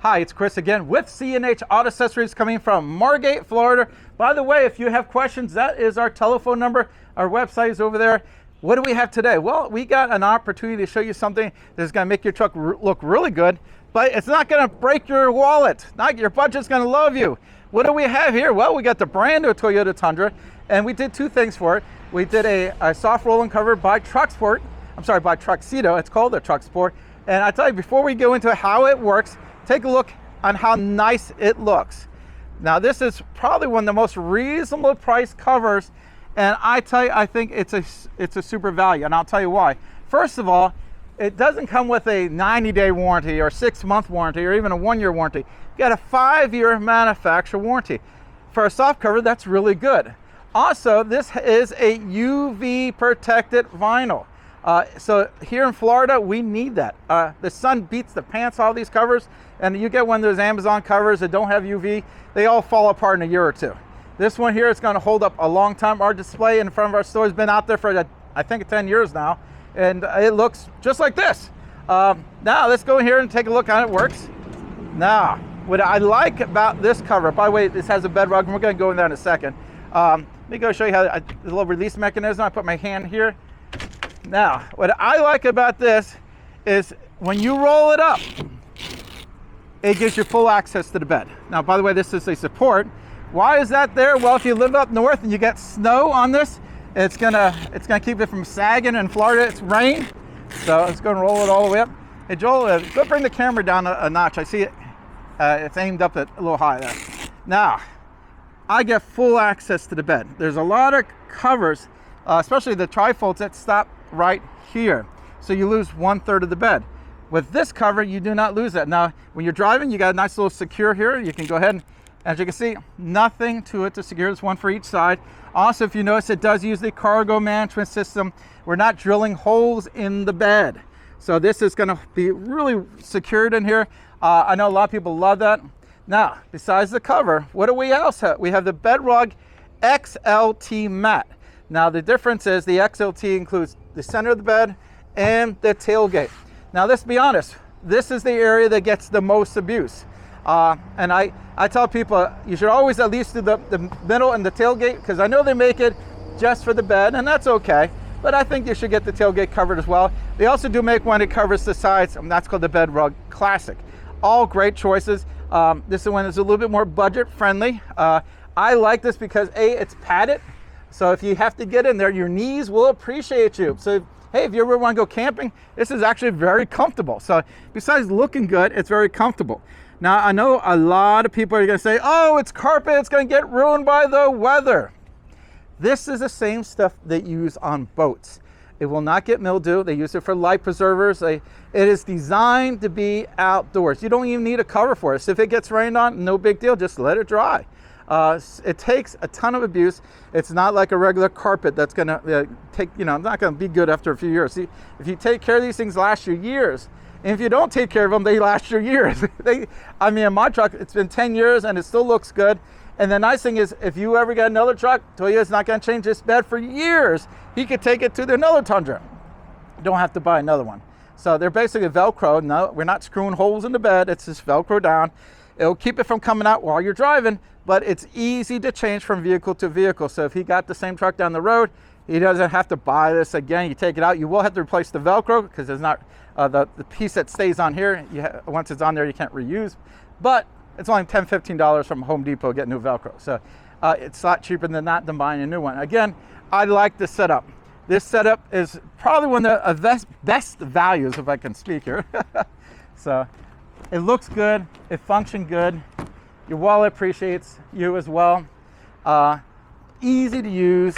Hi, it's Chris again with C&H Auto Accessories coming from Margate, Florida. By the way, if you have questions, that is our telephone number. Our website is over there. What do we have today? Well, we got an opportunity to show you something that's going to make your truck look really good, but it's not going to break your wallet. Your budget's going to love you. What do we have here? Well, we got the brand new Toyota Tundra, and we did two things for it. We did a soft rolling cover by Truxport. I'm sorry, by Truxedo. It's called the Truxport. And I tell you, before we go into how it works, take a look on how nice it looks. Now, this is probably one of the most reasonable price covers, and I tell you, I think it's a super value, and I'll tell you why. First of all, it doesn't come with a 90-day warranty or 6-month warranty or even a 1-year warranty. You got a 5-year manufacturer warranty. For a soft cover, that's really good. Also, this is a UV protected vinyl. So here in Florida, we need that. The sun beats the pants off these covers, and you get one of those Amazon covers that don't have UV, they all fall apart in a year or two. This one here is going to hold up a long time. Our display in front of our store has been out there for, I think, 10 years now, and it looks just like this. Now, let's go in here and take a look how it works. Now, what I like about this cover, by the way, this has a Bedrug, and we're going to go in there in a second. Let me go show you how the little release mechanism. I put my hand here. Now, what I like about this is when you roll it up, it gives you full access to the bed. Now, by the way, this is a support. Why is that there? Well, if you live up north and you get snow on this, it's gonna keep it from sagging. In Florida, it's rain, so it's gonna roll it all the way up. Hey, Joel, go bring the camera down a notch. I see it. It's aimed up at a little high there. Now, I get full access to the bed. There's a lot of covers, especially the trifolds, that stop right here, so you lose 1/3 of the bed. With this cover, you do not lose that. Now, when you're driving, you got a nice little secure here. You can go ahead and, as you can see, nothing to it to secure. There's one for each side. Also, if you notice, it does use the cargo management system. We're not drilling holes in the bed, so this is going to be really secured in here. I know a lot of people love that. Now, besides the cover, what do we else have? We have the Bedrug XLT Mat. Now, the difference is the XLT includes the center of the bed and the tailgate. Now, let's be honest, this is the area that gets the most abuse. And I tell people, you should always at least do the middle and the tailgate, because I know they make it just for the bed, and that's okay. But I think you should get the tailgate covered as well. They also do make one that covers the sides, and that's called the Bedrug Classic. All great choices. This one is a little bit more budget friendly. I like this because A, it's padded. So if you have to get in there, your knees will appreciate you. So, hey, if you ever want to go camping, this is actually very comfortable. So besides looking good, it's very comfortable. Now, I know a lot of people are going to say, oh, it's carpet, it's going to get ruined by the weather. This is the same stuff they use on boats. It will not get mildew. They use it for life preservers. It is designed to be outdoors. You don't even need a cover for it. So if it gets rained on, no big deal, just let it dry. It takes a ton of abuse. It's not like a regular carpet that's gonna take, not gonna be good after a few years. See, if you take care of these things, last you years. And if you don't take care of them, they last you years. I mean, in my truck, it's been 10 years and it still looks good. And the nice thing is, if you ever get another truck, Toyota's not gonna change this bed for years. He could take it to another Tundra. You don't have to buy another one. So they're basically Velcro. No, we're not screwing holes in the bed. It's just Velcro down. It'll keep it from coming out while you're driving, but it's easy to change from vehicle to vehicle. So if he got the same truck down the road, he doesn't have to buy this again. You take it out, you will have to replace the Velcro, because there's not the piece that stays on here. Once it's on there, you can't reuse. But it's only $10, $15 from Home Depot to get new Velcro. So it's a lot cheaper than that, than buying a new one. Again, I like this setup. This setup is probably one of the best values, if I can speak here. So it looks good, it functions good. Your wallet appreciates you as well. Easy to use.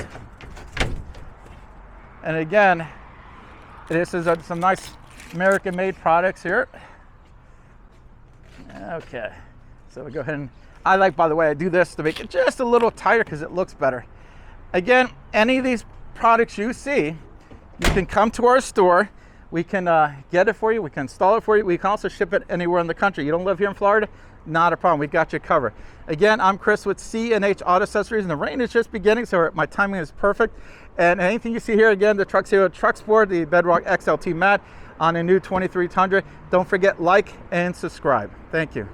And again, this is some nice American-made products here. Okay, so we go ahead and, I like, by the way, I do this to make it just a little tighter because it looks better. Again, any of these products you see, you can come to our store. we can get it for you. We can install it for you. We can also ship it anywhere in the country. You don't live here in Florida? Not a problem. We've got you covered. Again, I'm Chris with C&H Auto Accessories, and the rain is just beginning, so my timing is perfect. And anything you see here, again, the Truxedo Truxport, the Bedrug XLT Mat on a new 23 Tundra. Don't forget, like and subscribe. Thank you.